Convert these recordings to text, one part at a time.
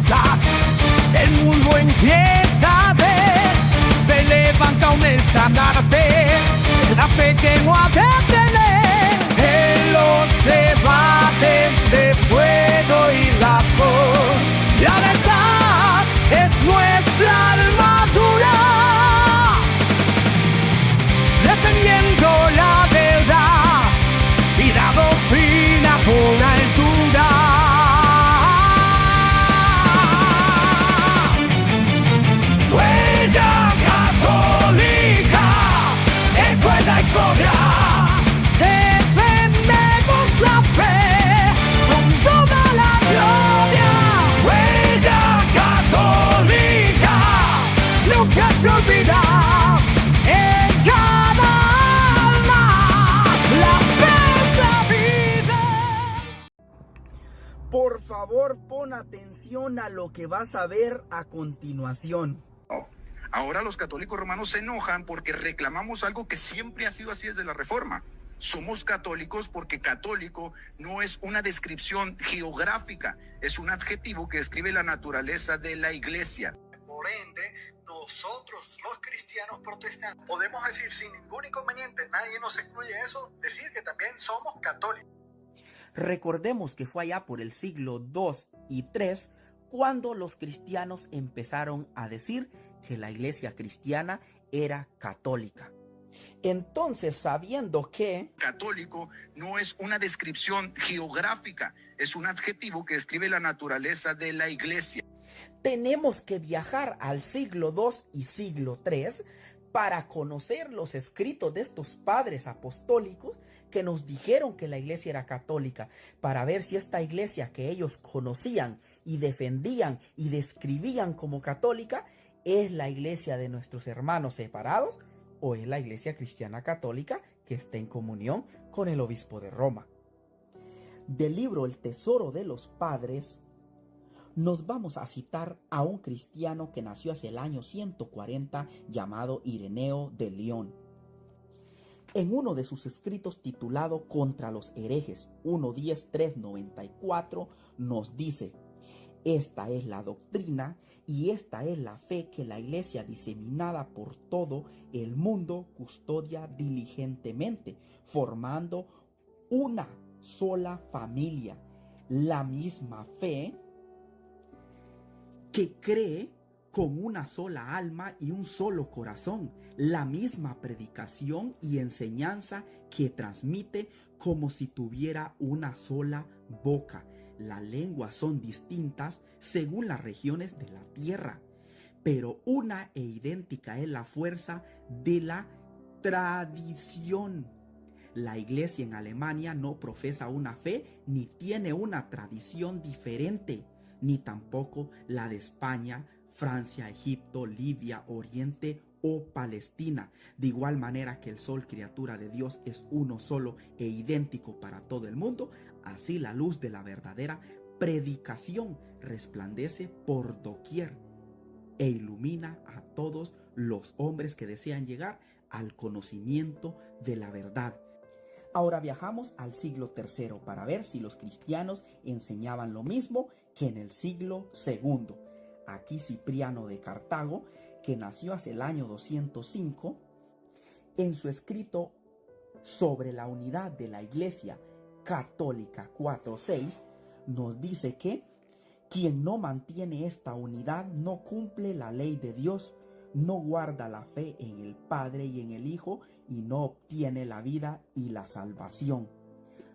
empiezas, el mundo empieza a ver, se levanta un estandarte, la fe que no ha de tener, en los debates de fuego y vapor, la verdad es nuestra armadura, defendiendo la verdad y la doctrina por altura. Huella católica, eco en la historia, defendemos la fe con toda la gloria. Huella católica, nunca se olvida. Por favor, pon atención a lo que vas a ver a continuación. Ahora los católicos romanos se enojan porque reclamamos algo que siempre ha sido así desde la Reforma. Somos católicos porque católico no es una descripción geográfica, es un adjetivo que describe la naturaleza de la iglesia. Por ende, nosotros los cristianos protestantes podemos decir sin ningún inconveniente, nadie nos excluye eso, decir que también somos católicos. Recordemos que fue allá por el siglo II y III cuando los cristianos empezaron a decir que la iglesia cristiana era católica. Entonces, sabiendo que católico no es una descripción geográfica, es un adjetivo que describe la naturaleza de la iglesia. Tenemos que viajar al siglo II y siglo III para conocer los escritos de estos padres apostólicos que nos dijeron que la iglesia era católica, para ver si esta iglesia que ellos conocían y defendían y describían como católica es la iglesia de nuestros hermanos separados o es la iglesia cristiana católica que está en comunión con el obispo de Roma. Del libro El Tesoro de los Padres nos vamos a citar a un cristiano que nació hacia el año 140 llamado Ireneo de León. En uno de sus escritos titulado Contra los herejes 1.10.394 nos dice: esta es la doctrina y esta es la fe que la iglesia diseminada por todo el mundo custodia diligentemente, formando una sola familia, la misma fe que cree con una sola alma y un solo corazón, la misma predicación y enseñanza que transmite como si tuviera una sola boca. Las lenguas son distintas según las regiones de la tierra, pero una e idéntica es la fuerza de la tradición. La iglesia en Alemania no profesa una fe ni tiene una tradición diferente, ni tampoco la de España, Francia, Egipto, Libia, Oriente o Palestina. De igual manera que el sol, criatura de Dios, es uno solo e idéntico para todo el mundo, así la luz de la verdadera predicación resplandece por doquier e ilumina a todos los hombres que desean llegar al conocimiento de la verdad. Ahora viajamos al siglo III para ver si los cristianos enseñaban lo mismo que en el siglo II. Aquí Cipriano de Cartago, que nació hacia el año 205, en su escrito sobre la unidad de la Iglesia Católica 4.6, nos dice que quien no mantiene esta unidad no cumple la ley de Dios, no guarda la fe en el Padre y en el Hijo y no obtiene la vida y la salvación.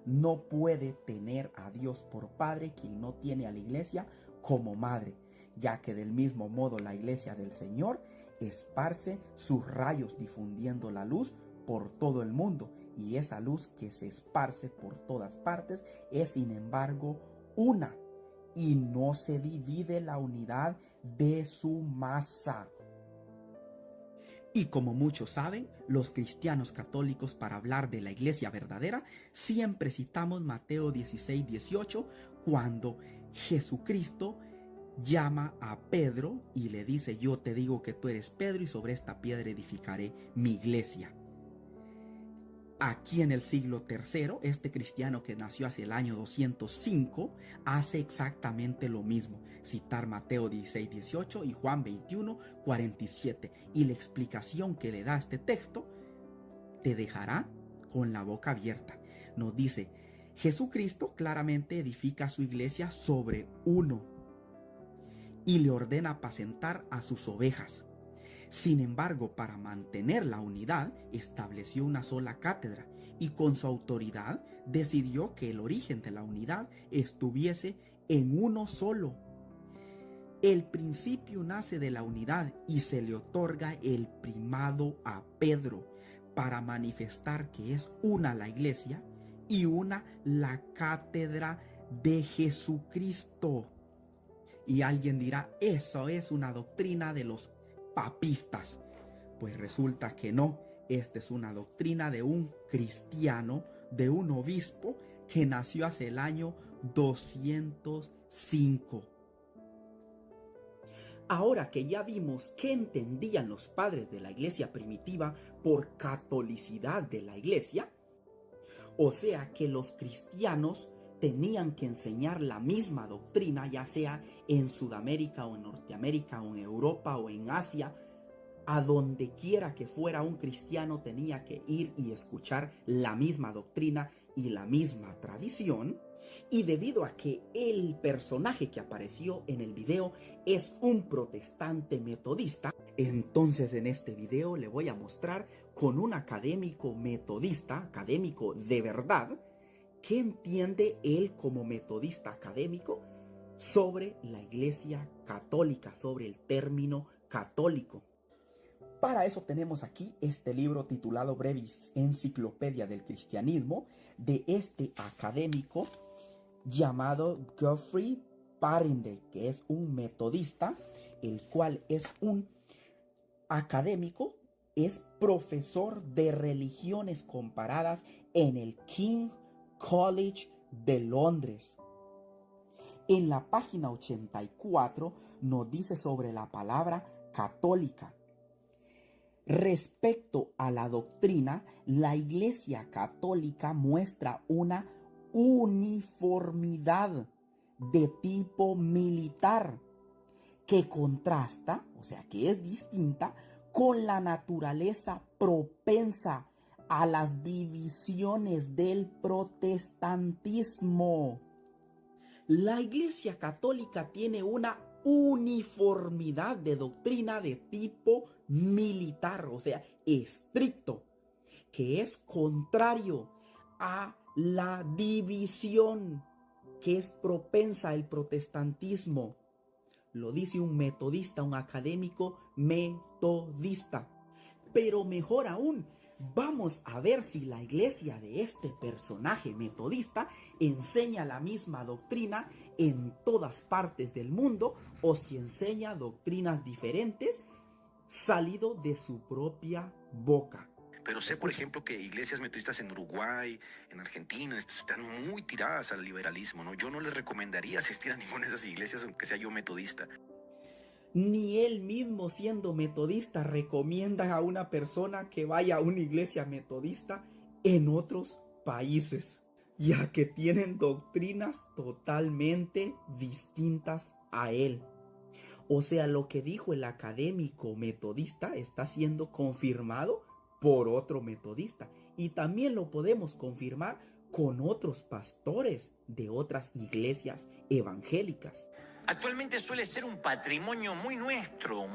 No puede tener a Dios por Padre quien no tiene a la Iglesia como madre, ya que del mismo modo la iglesia del Señor esparce sus rayos difundiendo la luz por todo el mundo, y esa luz que se esparce por todas partes es sin embargo una, y no se divide la unidad de su masa. Y como muchos saben, los cristianos católicos, para hablar de la iglesia verdadera, siempre citamos Mateo 16:18, cuando Jesucristo llama a Pedro y le dice: yo te digo que tú eres Pedro y sobre esta piedra edificaré mi iglesia. Aquí en el siglo III, este cristiano que nació hacia el año 205 hace exactamente lo mismo. Citar Mateo 16, 18 y Juan 21, 47. Y la explicación que le da este texto te dejará con la boca abierta. Nos dice, Jesucristo claramente edifica su iglesia sobre uno y le ordena apacentar a sus ovejas. Sin embargo, para mantener la unidad, estableció una sola cátedra y con su autoridad decidió que el origen de la unidad estuviese en uno solo. El principio nace de la unidad y se le otorga el primado a Pedro para manifestar que es una la iglesia y una la cátedra de Jesucristo. Y alguien dirá, eso es una doctrina de los papistas. Pues resulta que no, esta es una doctrina de un cristiano, de un obispo que nació hacia el año 205. Ahora que ya vimos qué entendían los padres de la iglesia primitiva por catolicidad de la iglesia, o sea que los cristianos tenían que enseñar la misma doctrina, ya sea en Sudamérica o en Norteamérica o en Europa o en Asia, a donde quiera que fuera un cristiano tenía que ir y escuchar la misma doctrina y la misma tradición. Y debido a que el personaje que apareció en el video es un protestante metodista, entonces en este video le voy a mostrar con un académico metodista, académico de verdad, ¿qué entiende él como metodista académico sobre la Iglesia Católica, sobre el término católico? Para eso tenemos aquí este libro titulado Breve Enciclopedia del Cristianismo de este académico llamado Geoffrey Parinde, que es un metodista, el cual es un académico, es profesor de religiones comparadas en el King College de Londres. En la página 84 nos dice sobre la palabra católica. Respecto a la doctrina, la Iglesia Católica muestra una uniformidad de tipo militar que contrasta, o sea que es distinta, con la naturaleza propensa a las divisiones del protestantismo. La Iglesia Católica tiene una uniformidad de doctrina de tipo militar, o sea, estricto, que es contrario a la división que es propensa al protestantismo. Lo dice un metodista, un académico metodista. Pero mejor aún, vamos a ver si la iglesia de este personaje metodista enseña la misma doctrina en todas partes del mundo o si enseña doctrinas diferentes salido de su propia boca. Pero sé, por ejemplo, que iglesias metodistas en Uruguay, en Argentina, están muy tiradas al liberalismo, ¿no? Yo no les recomendaría asistir a ninguna de esas iglesias, aunque sea yo metodista. Ni él mismo, siendo metodista, recomienda a una persona que vaya a una iglesia metodista en otros países, ya que tienen doctrinas totalmente distintas a él. O sea, lo que dijo el académico metodista está siendo confirmado por otro metodista. Y también lo podemos confirmar con otros pastores de otras iglesias evangélicas. Actualmente suele ser un patrimonio muy nuestro,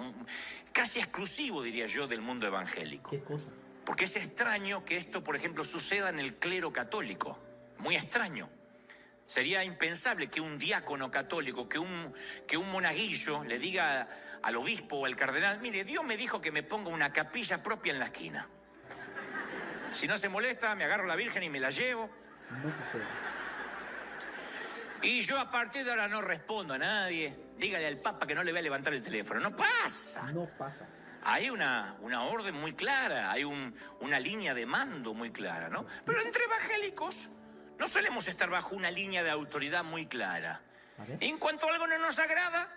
casi exclusivo, diría yo, del mundo evangélico. ¿Qué cosa? Porque es extraño que esto, por ejemplo, suceda en el clero católico. Muy extraño. Sería impensable que un diácono católico, que un monaguillo le diga al obispo o al cardenal: mire, Dios me dijo que me ponga una capilla propia en la esquina. Si no se molesta, me agarro a la Virgen y me la llevo. No sucede. Y yo a partir de ahora no respondo a nadie. Dígale al Papa que no le voy a levantar el teléfono. ¡No pasa! No pasa. Hay una orden muy clara, hay una línea de mando muy clara, ¿no? Pero entre evangélicos no solemos estar bajo una línea de autoridad muy clara. En cuanto algo no nos agrada,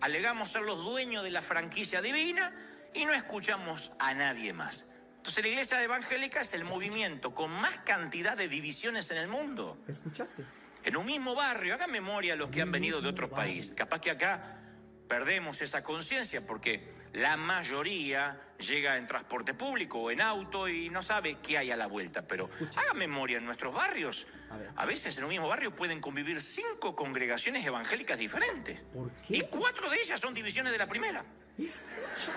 alegamos ser los dueños de la franquicia divina y no escuchamos a nadie más. Entonces la iglesia evangélica es el movimiento con más cantidad de divisiones en el mundo. ¿Escuchaste? En un mismo barrio, hagan memoria los que han venido de otro país. Capaz que acá perdemos esa conciencia porque la mayoría llega en transporte público o en auto y no sabe qué hay a la vuelta. Pero hagan memoria, en nuestros barrios, a veces en un mismo barrio pueden convivir 5 congregaciones evangélicas diferentes. ¿Por qué? Y 4 de ellas son divisiones de la primera. Escucha.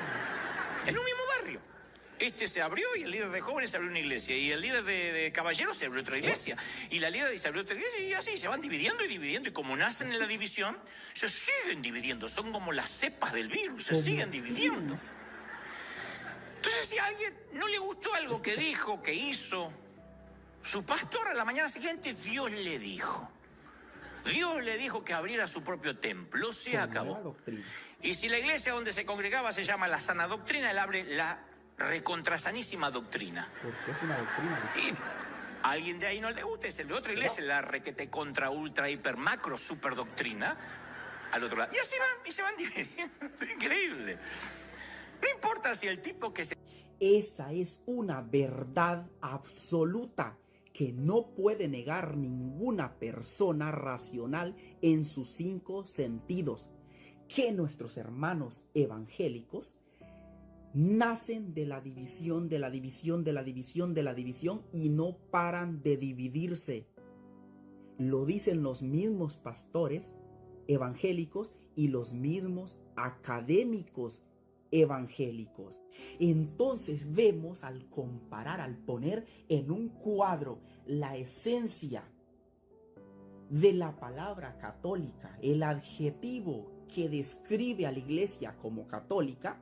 En un mismo barrio. Este se abrió y el líder de jóvenes se abrió una iglesia. Y el líder de caballeros se abrió otra iglesia. Y la líder se abrió otra iglesia. Y así se van dividiendo y dividiendo. Y como nacen en la división, se siguen dividiendo. Son como las cepas del virus. Se siguen dividiendo. Entonces, si a alguien no le gustó algo que dijo, que hizo, su pastor a la mañana siguiente, Dios le dijo. Dios le dijo que abriera su propio templo. Se acabó. Y si la iglesia donde se congregaba se llama la sana doctrina, él abre la recontrasanísima doctrina. Porque es una doctrina. Y a alguien de ahí no le gusta, es el de otra iglesia, la requete contra ultra hiper macro super doctrina, al otro lado. Y así van, y se van dividiendo. Es increíble. No importa si el tipo que se... Esa es una verdad absoluta que no puede negar ninguna persona racional en sus 5 sentidos. Que nuestros hermanos evangélicos nacen de la división, de la división, de la división, de la división y no paran de dividirse. Lo dicen los mismos pastores evangélicos y los mismos académicos evangélicos. Entonces vemos, al comparar, al poner en un cuadro la esencia de la palabra católica, el adjetivo que describe a la iglesia como católica,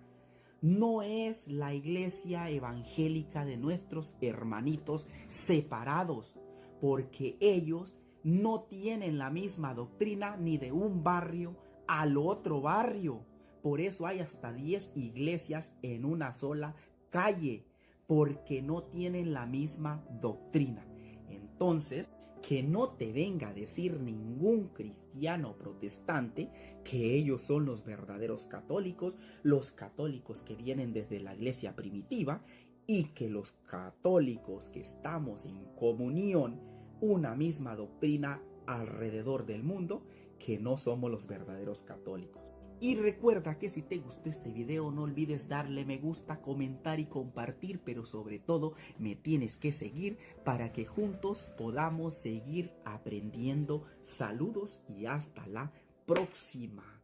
no es la iglesia evangélica de nuestros hermanitos separados, porque ellos no tienen la misma doctrina ni de un barrio al otro barrio. Por eso hay hasta 10 iglesias en una sola calle, porque no tienen la misma doctrina. Entonces, que no te venga a decir ningún cristiano protestante que ellos son los verdaderos católicos, los católicos que vienen desde la iglesia primitiva, y que los católicos que estamos en comunión, una misma doctrina alrededor del mundo, que no somos los verdaderos católicos. Y recuerda que si te gustó este video no olvides darle me gusta, comentar y compartir, pero sobre todo me tienes que seguir para que juntos podamos seguir aprendiendo. Saludos y hasta la próxima.